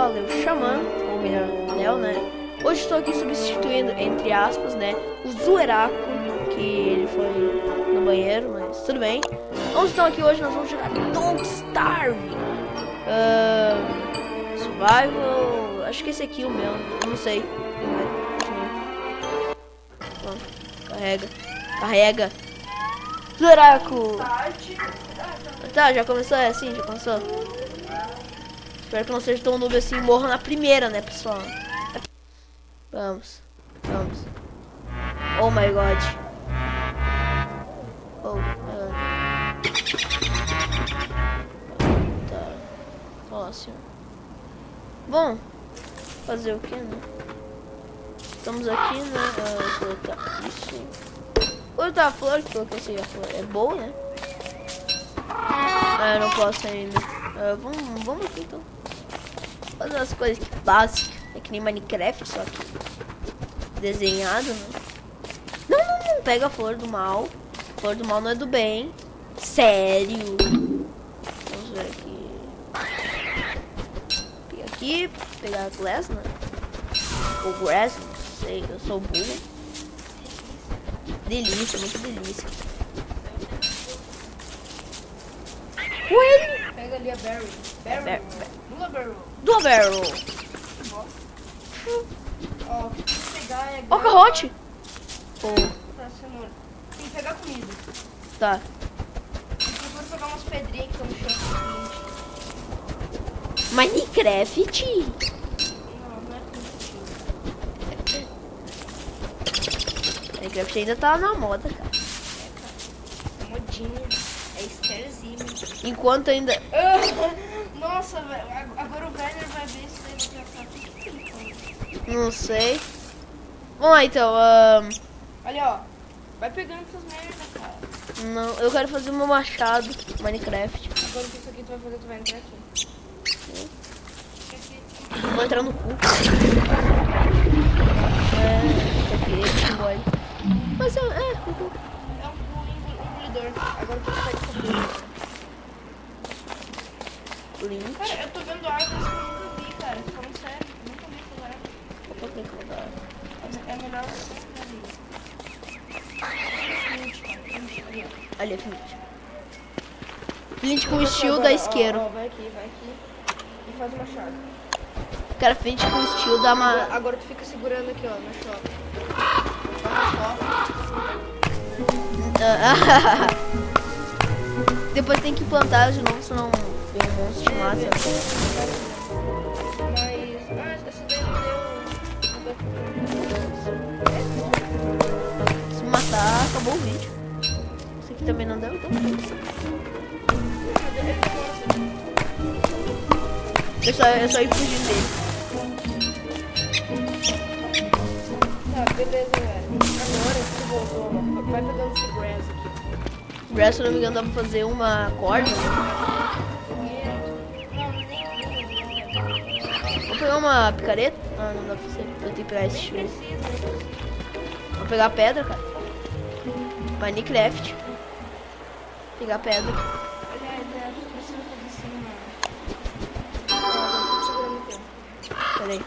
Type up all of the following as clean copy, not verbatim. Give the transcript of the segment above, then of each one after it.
fala, eu Xamã, ou melhor, Léo, né? Hoje estou aqui substituindo, entre aspas, né, o Zueraco, que ele foi no banheiro, mas tudo bem. Nós estamos aqui hoje, nós vamos jogar Don't Starve. Survival, acho que esse aqui é o meu, eu não sei. Carrega. Zueraco! Tá, já começou? É assim, já começou. Espero que não seja tão noob assim, morra na primeira, né, pessoal? Vamos. Oh my god. Tá. Próximo. Bom, fazer o que, né? Estamos aqui, né? Colocar isso. Outra flor que eu consegui, a flor é boa, né? Ah, eu não posso ainda. Vamos aqui então. Fazer umas coisas básicas. É que nem Minecraft, só que desenhado, né? Não pega a flor do mal. A flor do mal não é do bem. Sério. Vamos ver aqui. Pega aqui. Pegar a glass, né? Ou grass, não sei. Eu sou burro. Delícia, muito delícia. Coelho! Pega ali a berry. Dual barrel. Ó, pegar é. Ó, carrote! Tá, cenoura. Tem que pegar comida. Tá. Depois pegar umas pedrinhas que estão no chão. Minecraft? Não é tudo. Minecraft ainda tá na moda, cara. É modinha. É Starzinho. Enquanto ainda... Nossa, velho. Agora o Werner vai ver isso aí. Vai pensar tudo que ele falou. Não sei. Vamos lá, então. Olha, ó. Vai pegando essas merdas, cara. Não, eu quero fazer meu machado. Minecraft. Agora o que isso aqui tu vai fazer? Tu vai entrar aqui. Vou entrar no cu. Aqui, boy. Mas É um engolidor. Agora tu vai fazer. Link. Cara, eu tô vendo árvores que eu nunca vi, cara. Falando sério, nunca vi essas árvores. Opa, tem que rodar. É melhor ali. Ali é flint. Flint com estilo da isqueiro. Ó, vai aqui. E faz o machado. Cara, flint com estilo da Agora tu fica segurando aqui, ó, no shopping. Depois tem que plantar de novo, senão tem um monstro de massa. Mas, essa daí não deu. Se matar, acabou o vídeo. Esse aqui também não deu, então. É só ir fugindo dele. Tá, beleza, velho. Agora você voltou, vai pegando esse grass aqui. Grass, se não me engano, dá pra fazer uma corda. Vou pegar uma picareta. Ah, não dá pra fazer. Eu tenho que pegar esse show. Vou pegar pedra, cara. Minecraft. Pegar pedra. Peraí.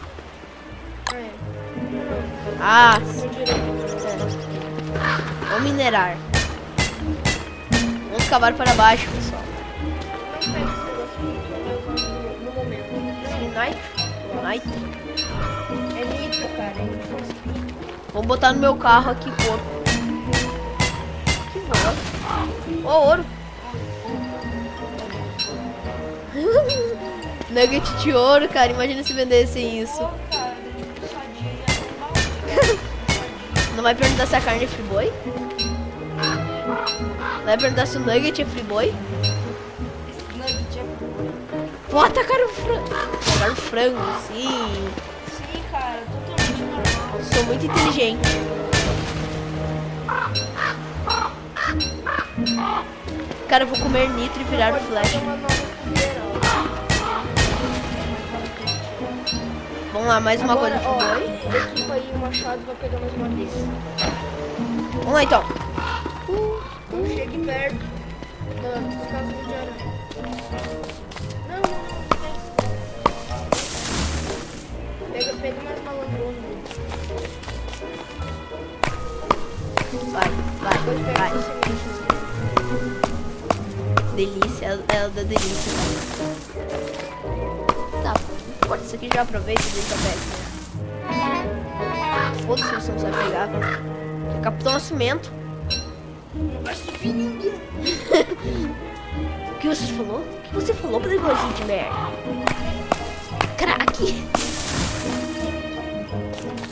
Ah! É. Vamos minerar. Vamos cavar para baixo, pessoal. Nitro. É nitro, cara. Vou botar no meu carro aqui, porco. Que boa. Ó, ouro. Nugget de ouro, cara. Imagina se vendessem isso. Não vai perguntar se a carne é friboi? Vai perguntar se o nugget é friboi? Pô, atacaram o frango. Atacaram o frango, sim. Sim, cara. Totalmente normal. Sou muito inteligente. Cara, eu vou comer nitro e virar o flash. Vamos lá, mais uma coisa. Equipa aí o machado, vai pegar mais uma vez. Vamos lá então. Não chegue perto das casas de aranha. Não. Pega mais malandrão. Vai. Depois pega as sementes. Delícia, ela dá delícia. Tá, corta isso aqui, já aproveita e deixa aberto. Foda-se, você não sabe pegar. É Capitão Nascimento. Não vai subir ninguém. O que você falou? O que você falou, playboyzinho de merda? Crack.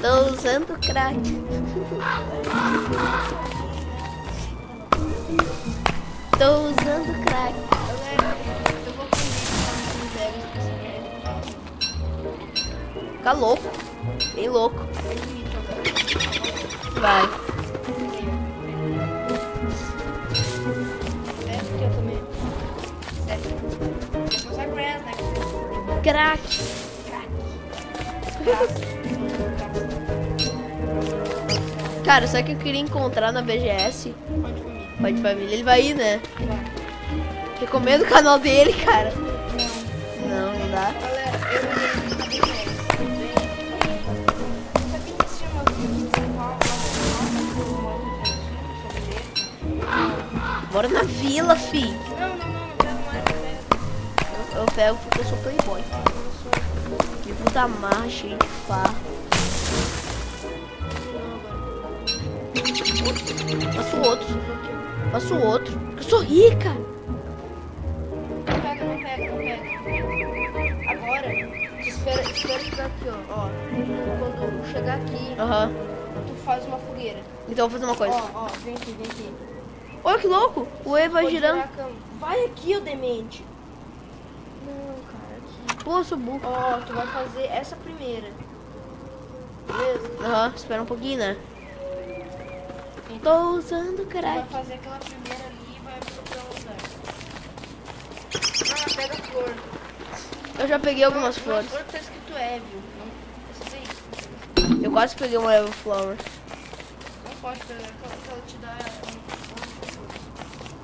Tô usando crack. Tô usando crack. Galera, eu vou comer Fica louco. Bem louco. Vai. Essa aqui eu também. Depois a grass, né? Crack. Cara, sabe o que eu queria encontrar na BGS? Pode comer. Pai de família, ele vai ir, né? Vai. Recomendo o canal dele, cara. Não dá. Galera, eu vou sabe que se chama Bora na vila, fi. Não quero mais. Eu pego porque eu sou playboy. Vivo da marra, cheio de farra. Faço outro. Eu sou rica. Não pega. Agora, espera ficar aqui, ó. Quando chegar aqui, Aham. tu faz uma fogueira. Então eu vou fazer uma coisa. Ó, vem aqui. Olha que louco. O E vai Pode girando. girar a cama. Vai aqui, ô demente. Não, cara, aqui. Pô, eu sou burro. Ó, tu vai fazer essa primeira. Beleza? Aham, espera um pouquinho, né? Tô usando Tu vai crack. fazer aquela primeira ali e vai procurar um lugar. Ah, pega a flor. Eu já peguei algumas Não, flores. A flor que tá escrito Evil. Não, essa daí. Eu quase peguei uma Evil Flower. Não pode pegar, que ela te dá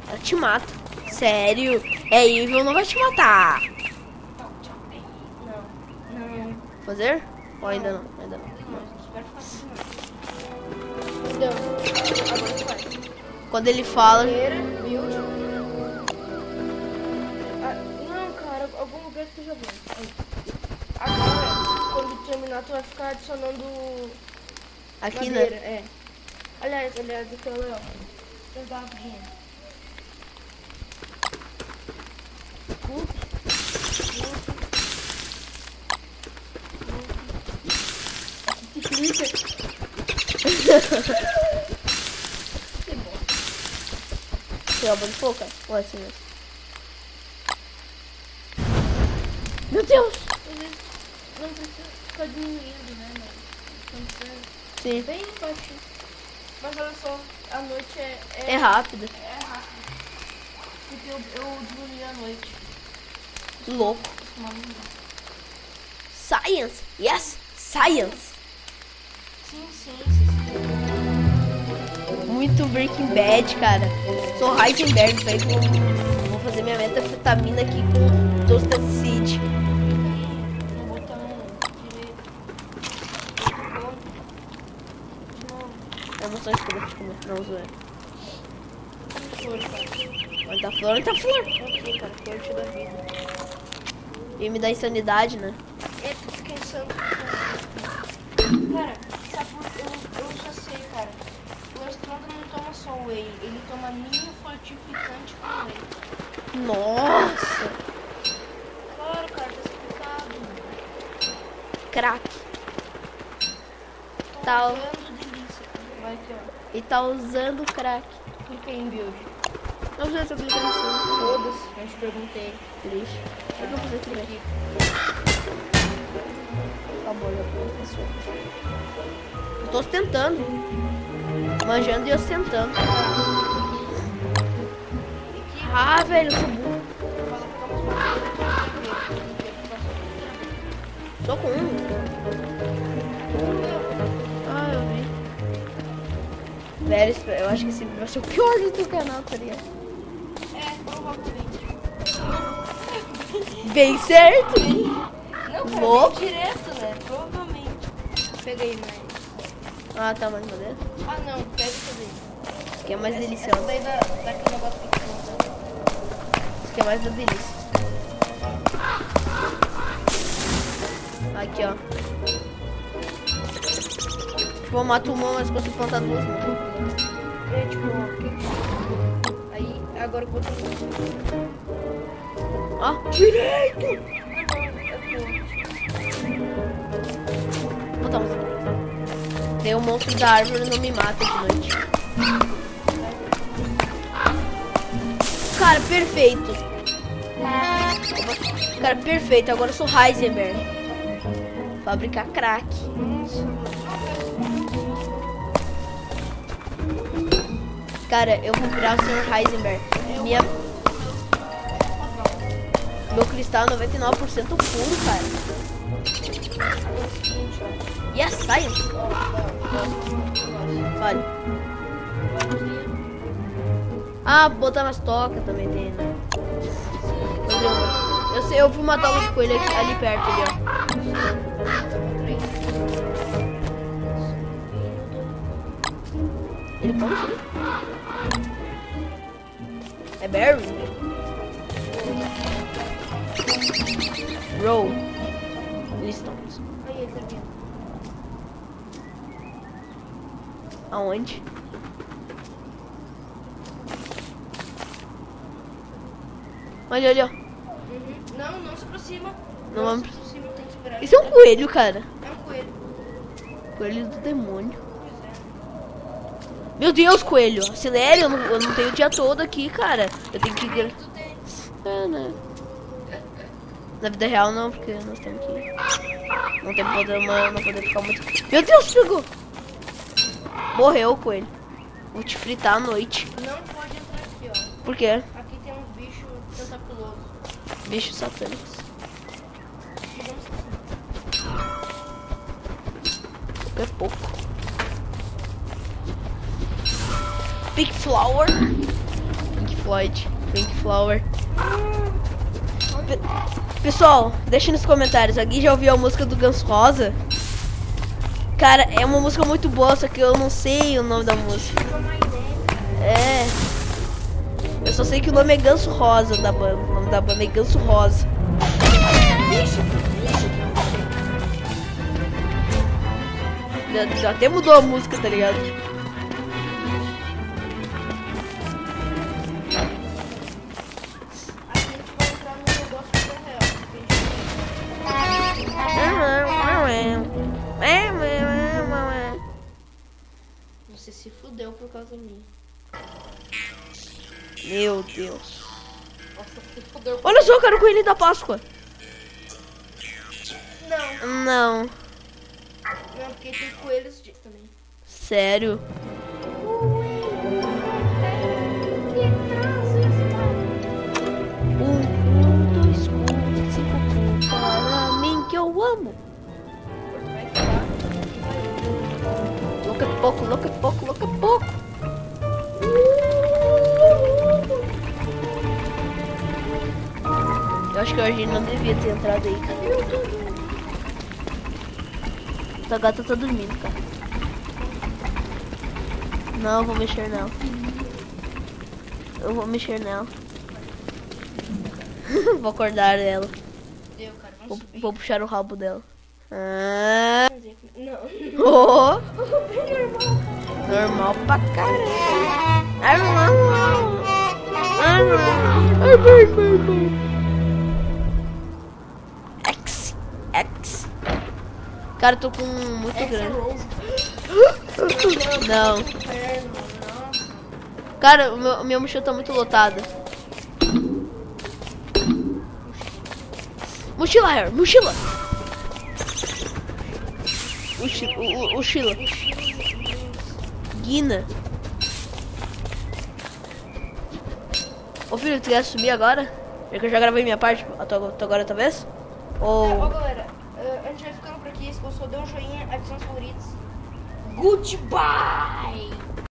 Ela te mata. Sério? É Evil, não vai te matar. Não. Fazer? Ou ainda não? Ainda não. Espera ficar assim. Então, agora tu vai. Quando ele fala... Primeira, build. Ah, não, cara, algum lugar que tu já viu. Aí. Agora, quando terminar, tu vai ficar adicionando Aqui, madeira. né? É. Aliás, aqui, ó. Eu dava renda. Tem uma de foca? Ou é assim mesmo? Meu Deus! Não precisa ficar diminuindo, né, mano? Sim. Bem baixinho. Mas olha só, a noite É rápido. É rápido. Porque eu diminui a noite. Louco. Maluco. Science! Yes! Science! Sim. Muito Breaking Bad, cara. Sou Heisenberg, então vou fazer minha metafetamina aqui com Tostancid. No botão direito. De novo. Eu não sou escura de comer, não zoeira. Flor, cara. Onde tá flor? Onde tá flor? Aqui, cara. Flor te dá vida. E me dá insanidade, né? É, tu fica insano. Cara, sabe por eu já sei, cara. O Estronda não toma só whey, ele toma ninho fortificante com whey. Nossa! Claro, cara, tá explicado. Crack. Tô Tá. usando delícia. Vai aqui, ó. E tá usando crack. Clica em build. Não sei se eu clicar em cima. Foda-se, eu te perguntei. Triste. O que eu vou fazer aqui? Aqui. Acabou, já foi. Eu tô ostentando. Manjando e ostentando. Ah, velho, eu sou burro. Só com um. Ah, eu vi. Velho, eu acho que esse vai ser o pior do teu canal, tá ligado? Provavelmente. Bem certo, hein? Não, cara, Louco. bem direto, né? Provavelmente. Pega aí, mais. Ah, tá, mais madeira. Ah, não, pega isso daí. Isso aqui é mais Essa delicioso. daí dá aquele negócio que conta. Isso aqui é mais da delícia. Aqui, ó. Tipo, eu mato uma, mas consigo plantar duas. Não. É, tipo, ó. Aí, agora eu vou botar. Ó. Direito! Vou botar um. Tem um monstro da árvore, não me mata de noite. Cara, perfeito. Cara, perfeito. Agora eu sou Heisenberg. Fabricar crack. Cara, eu vou virar o Sr. Heisenberg. Meu cristal é 99% puro, cara. E a science? Olha. Ah, botar umas tocas também tem, né? Eu sei, eu fui matar o coelho ali perto, ali, ó. Ele come sim. É berry? Roll. Listons. Aí, ele tá vindo. Aonde? Olha, olha. Uhum. Não se aproxima. Não vamos. se aproxima, tem que esperar. Isso é um coelho, cara. É um coelho. Coelho do demônio. Pois é. Meu Deus, coelho. Acelere, eu não tenho o dia todo aqui, cara. Eu tenho que... Tu tem. É, né? Na vida real não, porque nós temos que... Não tem poder, não poder ficar muito... Meu Deus, pegou! Morreu o coelho. Vou te fritar à noite. Não pode entrar aqui, ó. Por quê? Aqui tem uns bichos tentaculosos. Bichos satânicos. É pouco. Pink Flower. Pink Floyd. Pink Flower. Pessoal, deixa nos comentários. Alguém já ouviu a música do Ganso Rosa? Cara, é uma música muito boa, só que eu não sei o nome da música. É. Eu só sei que o nome é Ganso Rosa da banda. O nome da banda é Ganso Rosa. Já até mudou a música, tá ligado? Você se fudeu por causa de mim. Meu Deus. Nossa, se fudeu. Olha só, cara, o coelho da Páscoa. Não, Não. porque tem coelhos também. Sério? Dois, cinco, para mim que eu amo. Louco é pouco, louco é pouco, louco é pouco. Eu acho que a gente não devia ter entrado aí, cara. Essa gata tá dormindo, cara. Não, eu vou mexer nela. Eu vou mexer nela. Vou acordar ela. Deu, cara, vamos subir. Vou puxar o rabo dela. Ah, Não. oh, Bem normal. normal pra caralho. Ai, não. Ai, não. Ai, bem. X. Cara, eu tô com muito grande. Não. Cara, minha mochila tá muito lotada. Mochila, Harry, mochila. Mochila. Guina. Ô filho, tu quer subir agora? Já que eu já gravei minha parte, agora talvez? Ou... Ó, galera, a gente vai ficando por aqui. Se gostou, dê um joinha, adicione os favoritos. Goodbye!